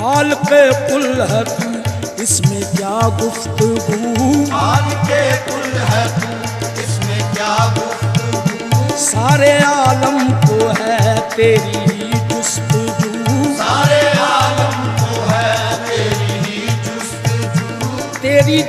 خالق کل ہے تو اس میں کیا گفتگو، خالق کل ہے تو اس میں کیا گفتگو، سارے عالم کو ہے تیری ہی جستجو، سارے عالم کو ہے تیری ہی جستجو، تیری